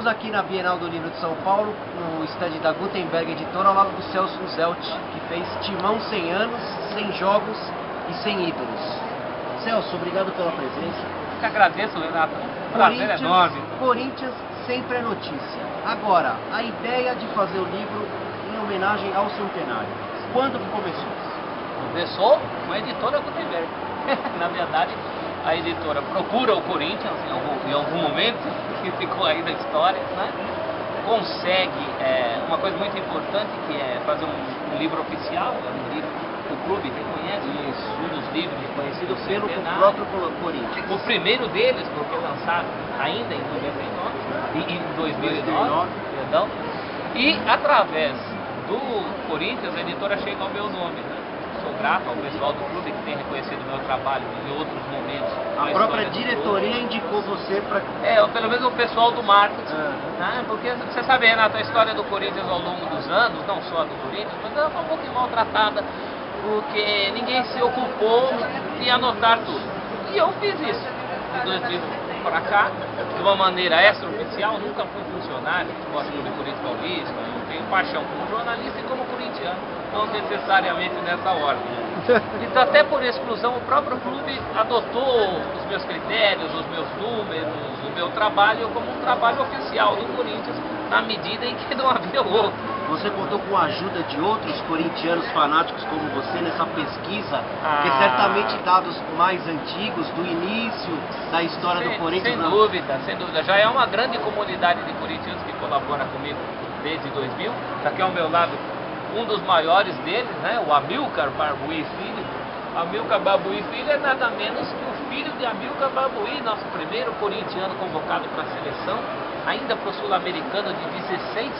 Estamos aqui na Bienal do Livro de São Paulo, no estande da Gutenberg Editora, ao lado do Celso Zelt, que fez Timão 100 anos, 100 jogos e 100 ídolos. Celso, obrigado pela presença. Eu que agradeço, Renato. Um prazer enorme. Corinthians sempre é notícia. Agora, a ideia de fazer o livro em homenagem ao centenário. Quando que começou? Começou com a editora Gutenberg. Na verdade, a editora procura o Corinthians em algum momento, que ficou aí na história, né? Consegue uma coisa muito importante, que é fazer um livro oficial, um livro que o clube reconhece, um dos livros reconhecidos pelo próprio Corinthians. O primeiro deles, porque lançado ainda em 2009, perdão, e através do Corinthians a editora chega ao meu nome, né? Sou grato ao pessoal do clube que tem reconhecido o meu trabalho em outros momentos. A própria diretoria indicou você para... ou pelo menos o pessoal do marketing, né? Porque você sabe, Renato, a história do Corinthians ao longo dos anos, não só do Corinthians, mas ela foi um pouquinho maltratada, porque ninguém se ocupou de anotar tudo. E eu fiz isso. De 2000 para cá, de uma maneira extraoficial, nunca fui funcionário do Esporte Clube Corinthians Paulista, eu tenho paixão como jornalista e como corintiano, não necessariamente nessa ordem. Então, até por exclusão, o próprio clube adotou os meus critérios, os meus números, o meu trabalho como um trabalho oficial do Corinthians, na medida em que não havia outro. Você contou com a ajuda de outros corintianos fanáticos como você nessa pesquisa, que certamente dados mais antigos, do início da história do Corinthians... Sem dúvida, sem dúvida. Já é uma grande comunidade de corintianos que colabora comigo desde 2000. Aqui ao meu lado, um dos maiores deles, né, o Amilcar Barbuí Filho. Amilcar Barbuí Filho é nada menos que o filho de Amilcar Barbuí, nosso primeiro corintiano convocado para a seleção, ainda para o sul-americano de 16,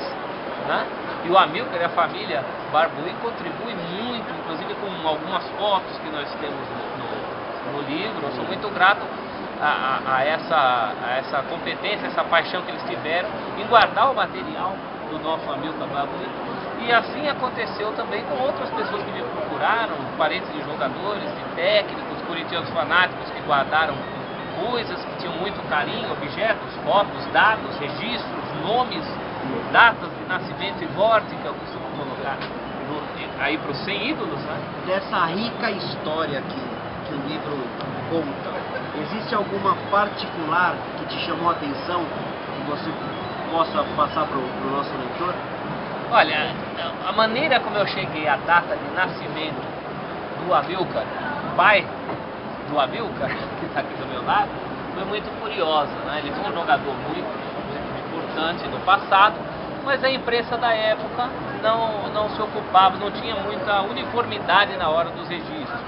né? E o Amilcar e a família Barbuí contribuem muito, inclusive com algumas fotos que nós temos no livro. Eu sou muito grato a essa competência, essa paixão que eles tiveram em guardar o material do nosso Amilcar Barbuí. E assim aconteceu também com outras pessoas que me procuraram, parentes de jogadores, de técnicos, corintianos fanáticos que guardaram coisas, que tinham muito carinho, objetos, fotos, dados, registros, nomes, datas de nascimento e morte, que eu costumo colocar aí para os 100 ídolos, né? Dessa rica história que o livro conta, existe alguma particular que te chamou a atenção, que você possa passar para o nosso leitor? Olha, a maneira como eu cheguei à data de nascimento do Amilcar, pai do Amilcar, que está aqui do meu lado, foi muito curiosa, né? Ele foi um jogador muito importante no passado, mas a imprensa da época não se ocupava, não tinha muita uniformidade na hora dos registros.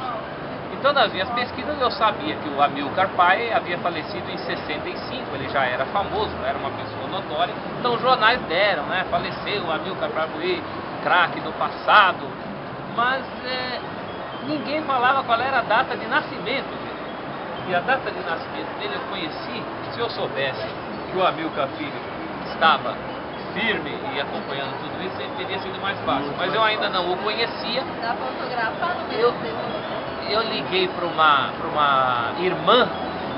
Então, nas minhas pesquisas, eu sabia que o Amilcar pai havia falecido em 65, ele já era famoso, era uma pessoa notória, então os jornais deram, né, faleceu o Amilcar Barbuí, craque do passado, mas ninguém falava qual era a data de nascimento dele. E a data de nascimento dele eu conheci, se eu soubesse que o Amilcar Filho estava firme e acompanhando tudo isso, ele teria sido mais fácil, mas eu ainda não o conhecia. Está fotografado Eu liguei para uma irmã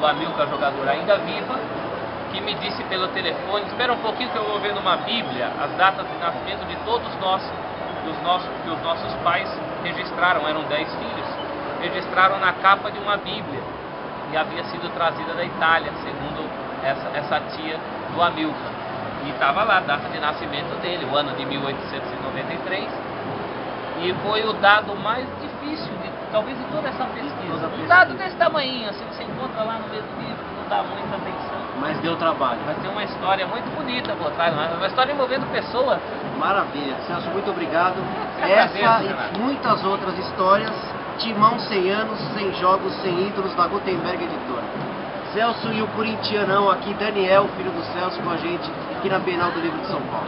do Amilcar, jogador ainda viva, que me disse pelo telefone: espera um pouquinho que eu vou ver numa Bíblia as datas de nascimento de todos nós, que os nossos pais registraram, eram 10 filhos, registraram na capa de uma Bíblia, e havia sido trazida da Itália, segundo essa tia do Amilcar. E estava lá a data de nascimento dele, o ano de 1893, e foi o dado mais difícil talvez de toda essa pesquisa. Um dado desse tamanhinho, assim, você encontra lá no mesmo livro, não dá muita atenção. Mas deu trabalho. Mas tem uma história muito bonita por trás, uma história envolvendo pessoas. Maravilha. Celso, muito obrigado. Essa e muitas outras histórias, Timão 100 anos, 100 jogos, 100 ídolos, da Gutenberg Editora. Celso e o corintianão aqui, Daniel, filho do Celso, com a gente aqui na Bienal do Livro de São Paulo.